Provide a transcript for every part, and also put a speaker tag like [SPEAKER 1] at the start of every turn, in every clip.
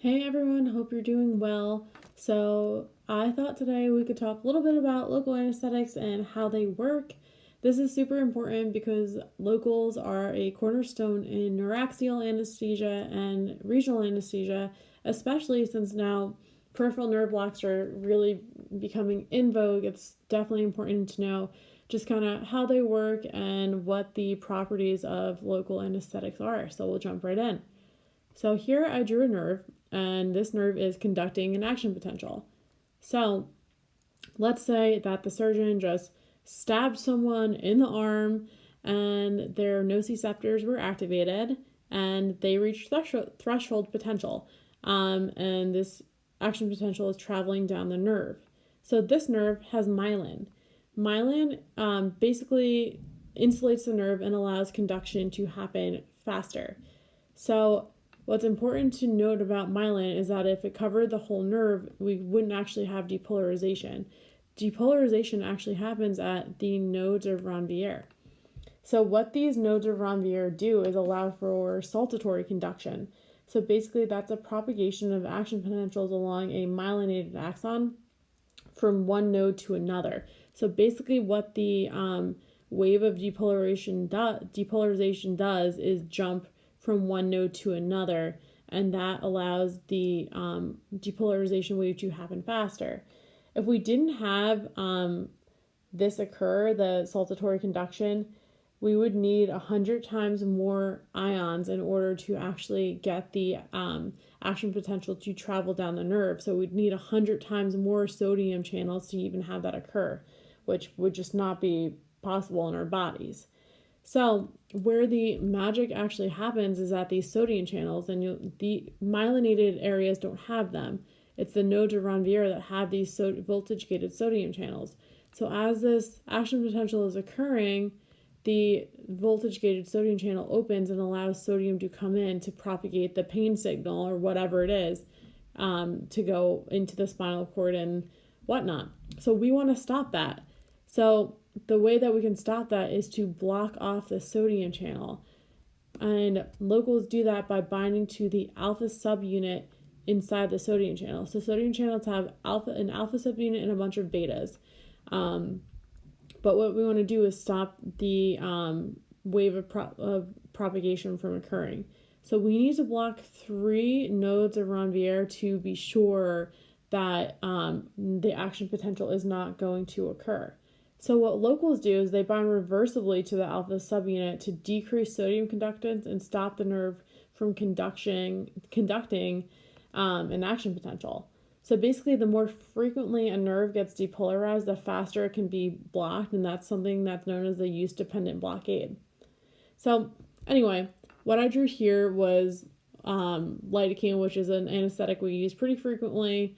[SPEAKER 1] Hey everyone, hope you're doing well. So, I thought today we could talk a little bit about local anesthetics and how they work. This is super important because locals are a cornerstone in neuraxial anesthesia and regional anesthesia, especially since now peripheral nerve blocks are really becoming in vogue. It's definitely important to know just kind of how they work and what the properties of local anesthetics are. So, we'll jump right in. So here I drew a nerve, and this nerve is conducting an action potential. So let's say that the surgeon just stabbed someone in the arm and their nociceptors were activated and they reached threshold potential. And this action potential is traveling down the nerve. So this nerve has myelin. Myelin basically insulates the nerve and allows conduction to happen faster. So what's important to note about myelin is that if it covered the whole nerve, we wouldn't actually have depolarization. Depolarization actually happens at the nodes of Ranvier. So what these nodes of Ranvier do is allow for saltatory conduction. So basically that's a propagation of action potentials along a myelinated axon from one node to another. So basically what the wave of depolarization does is jump from one node to another, and that allows the depolarization wave to happen faster. If we didn't have this occur, the saltatory conduction, we would need 100 times more ions in order to actually get the action potential to travel down the nerve. So we'd need 100 times more sodium channels to even have that occur, which would just not be possible in our bodies. So where the magic actually happens is at these sodium channels, and the myelinated areas don't have them. It's the nodes of Ranvier that have these voltage-gated sodium channels. So as this action potential is occurring, the voltage-gated sodium channel opens and allows sodium to come in to propagate the pain signal or whatever it is to go into the spinal cord and whatnot. So we want to stop that. So the way that we can stop that is to block off the sodium channel. And locals do that by binding to the alpha subunit inside the sodium channel. So sodium channels have an alpha subunit and a bunch of betas. But what we want to do is stop the wave of propagation from occurring. So we need to block 3 nodes of Ranvier to be sure that the action potential is not going to occur. So what locals do is they bind reversibly to the alpha subunit to decrease sodium conductance and stop the nerve from conducting an action potential. So basically, the more frequently a nerve gets depolarized, the faster it can be blocked, and that's something that's known as the use-dependent blockade. So anyway, what I drew here was lidocaine, which is an anesthetic we use pretty frequently,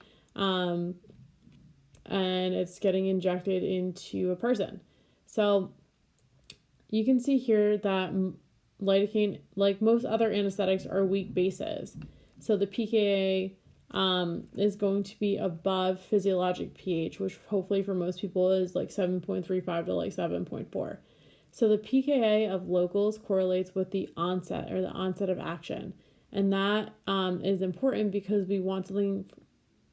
[SPEAKER 1] and it's getting injected into a person. So you can see here that lidocaine, like most other anesthetics, are weak bases. So the pKa is going to be above physiologic pH, which hopefully for most people is like 7.35 to like 7.4. So the pKa of locals correlates with the onset of action. And that is important because we want something,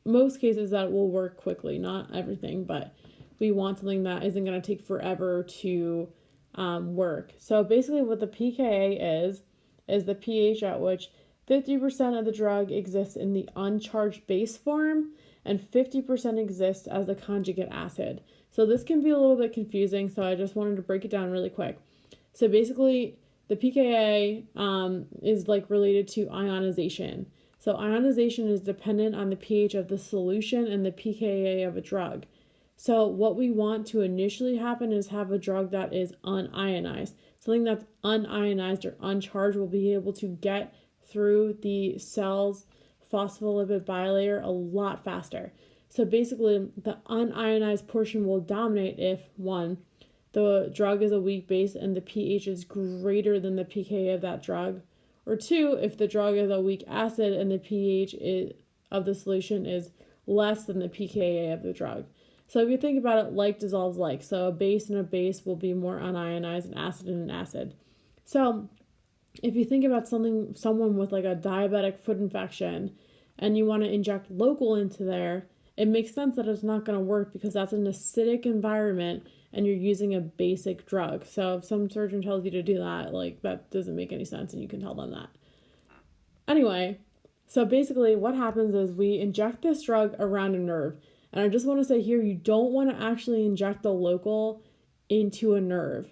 [SPEAKER 1] most cases, that will work quickly. Not everything, but we want something that isn't going to take forever to work. So basically what the pKa is the pH at which 50% of the drug exists in the uncharged base form and 50% exists as the conjugate acid. So this can be a little bit confusing, so I just wanted to break it down really quick. So basically, the pKa is like related to ionization. So ionization is dependent on the pH of the solution and the pKa of a drug. So what we want to initially happen is have a drug that is unionized. Something that's unionized or uncharged will be able to get through the cell's phospholipid bilayer a lot faster. So basically, the unionized portion will dominate if, 1, the drug is a weak base and the pH is greater than the pKa of that drug, or 2, if the drug is a weak acid and the pH of the solution is less than the pKa of the drug. So if you think about it, like dissolves like. So a base and a base will be more unionized, an acid and an acid. So if you think about someone with like a diabetic foot infection and you want to inject local into there, it makes sense that it's not going to work because that's an acidic environment and you're using a basic drug. So if some surgeon tells you to do that, like that doesn't make any sense, and you can tell them that. Anyway, so basically what happens is we inject this drug around a nerve. And I just want to say here, you don't want to actually inject the local into a nerve.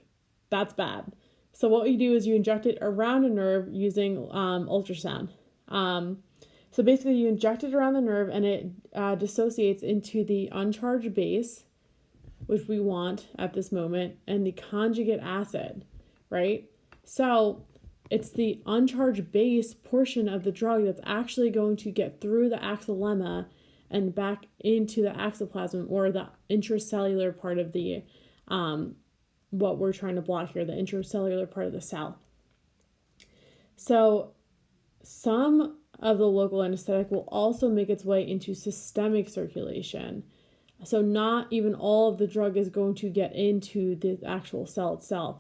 [SPEAKER 1] That's bad. So what you do is you inject it around a nerve using ultrasound. So basically you inject it around the nerve and it dissociates into the uncharged base, which we want at this moment, and the conjugate acid, right? So it's the uncharged base portion of the drug that's actually going to get through the axonal lemma and back into the axoplasm, or the intracellular part of the what we're trying to block here, the intracellular part of the cell. So some of the local anesthetic will also make its way into systemic circulation. So not even all of the drug is going to get into the actual cell itself.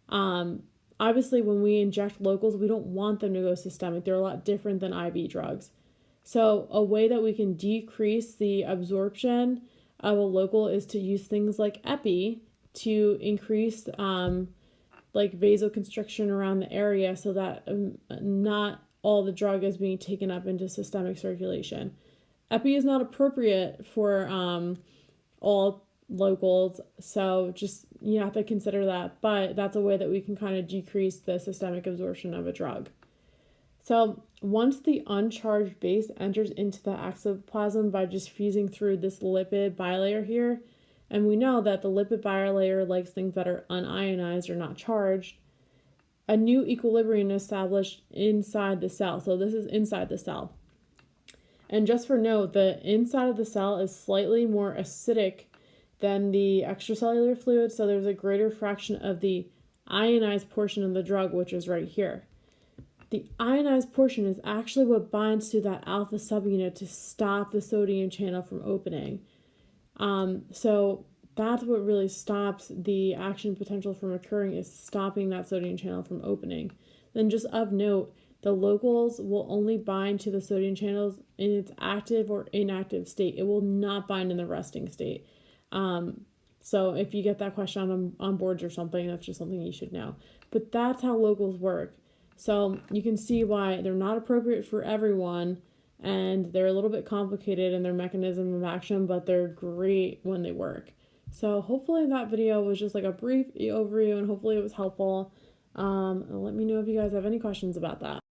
[SPEAKER 1] Obviously, when we inject locals, we don't want them to go systemic. They're a lot different than IV drugs. So a way that we can decrease the absorption of a local is to use things like epi to increase like vasoconstriction around the area so that not all the drug is being taken up into systemic circulation. Epi is not appropriate for all locals, so just you have to consider that, but that's a way that we can kind of decrease the systemic absorption of a drug. So once the uncharged base enters into the axoplasm by just fusing through this lipid bilayer here, and we know that the lipid bilayer likes things that are unionized or not charged, a new equilibrium is established inside the cell. So this is inside the cell. And just for note, the inside of the cell is slightly more acidic than the extracellular fluid, so there's a greater fraction of the ionized portion of the drug, which is right here. The ionized portion is actually what binds to that alpha subunit to stop the sodium channel from opening. So that's what really stops the action potential from occurring, is stopping that sodium channel from opening. Then just of note, the locals will only bind to the sodium channels in its active or inactive state. It will not bind in the resting state. So if you get that question on boards or something, that's just something you should know. But that's how locals work. So you can see why they're not appropriate for everyone, and they're a little bit complicated in their mechanism of action, but they're great when they work. So hopefully that video was just like a brief overview, and hopefully it was helpful. Let me know if you guys have any questions about that.